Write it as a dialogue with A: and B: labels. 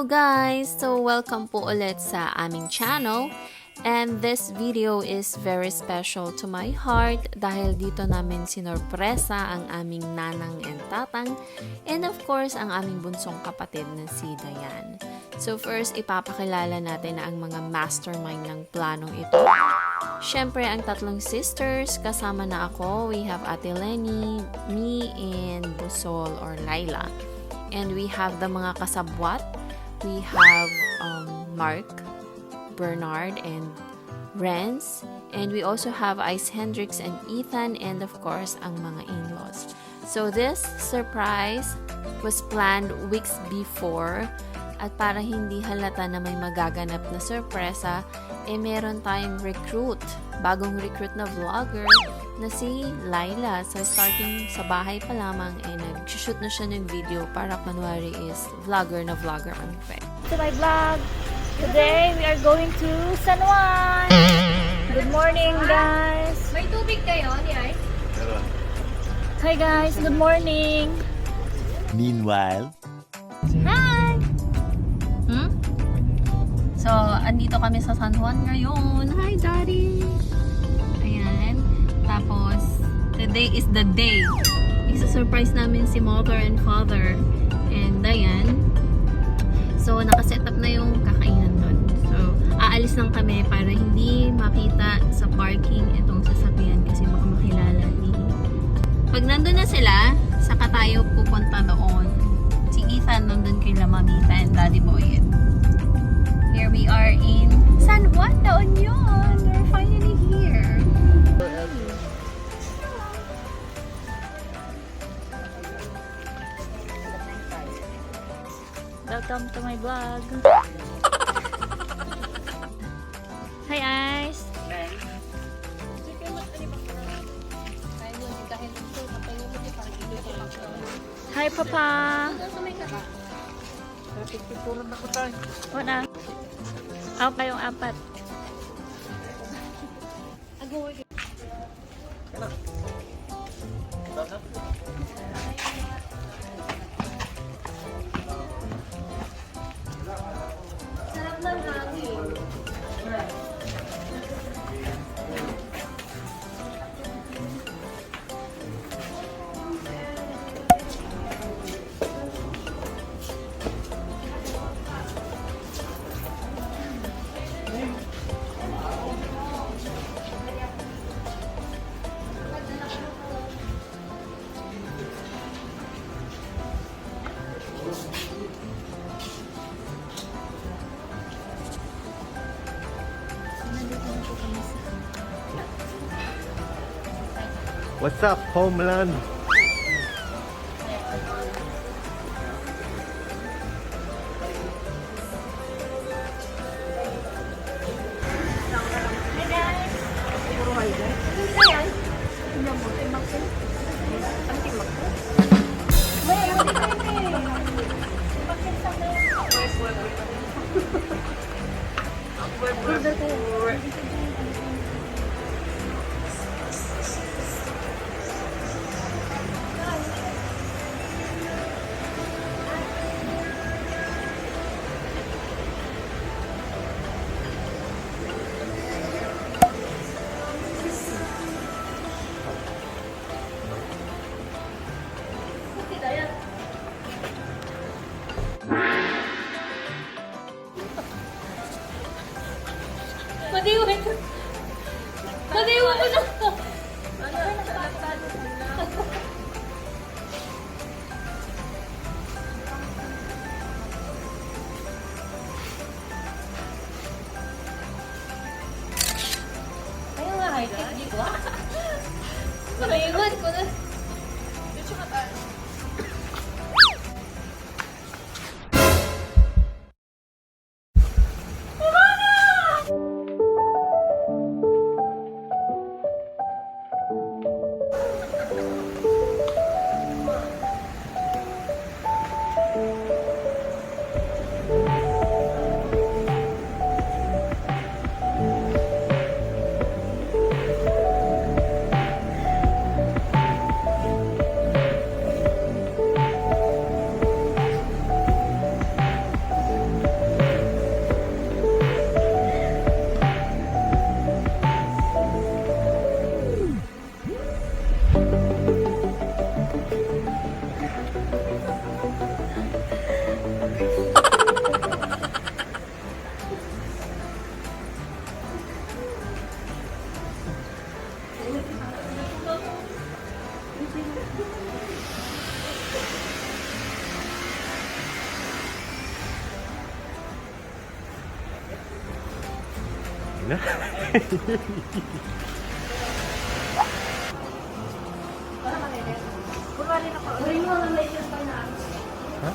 A: Hello guys! So welcome po ulit sa aming channel. And this video is very special to my heart dahil dito namin sinorpresa ang aming nanang and tatang and of course ang aming bunsong kapatid na si Dayan. So first, ipapakilala natin na ang mga mastermind ng planong ito. Siyempre, ang tatlong sisters, kasama na ako. We have Ate Lenny, me, and Busol or Laila. And we have the mga kasabwat. We have Mark, Bernard, and Renz. And we also have Ice Hendrix and Ethan, and of course, ang mga in-laws. So this surprise was planned weeks before. At para hindi halata na may magaganap na sorpresa, meron tayong bagong recruit na vlogger na si Laila. So starting sa bahay pa lamang, nag-shoot na siya ng video para kunwari is vlogger ang effect.
B: To my vlog. Today we are going to San Juan. Good morning, guys.
C: May tubig kayo, ni Ay?
B: Hi guys, good morning.
D: Meanwhile,
B: Hi. So, andito kami sa San Juan ngayon. Hi, Daddy. Ayan. Tapos, today is the day. Isa-surprise namin si Mother and Father and Dayan. So, nakaset up na yung kakainan nun. So, aalis lang kami para hindi makita sa parking itong sasakyan kasi baka makilala ni. Pag nandun na sila, saka tayo pupunta doon. Si Ethan nandun kay Mamita and Daddy Boy. Here we are in San Juan de Union. We're finally here. Welcome to my vlog. Hi, Ice. Hi, Papa. Wala. Ako kayong apat.
C: Sarap ng hangin.
D: what's up, homeland?
B: Nadiwan ko na.
C: Ayaw nga, high-tech dito. Naiwan ko na. Dito ka tayo.
D: na.
C: Uri mo na may yung pa na.
D: Ha?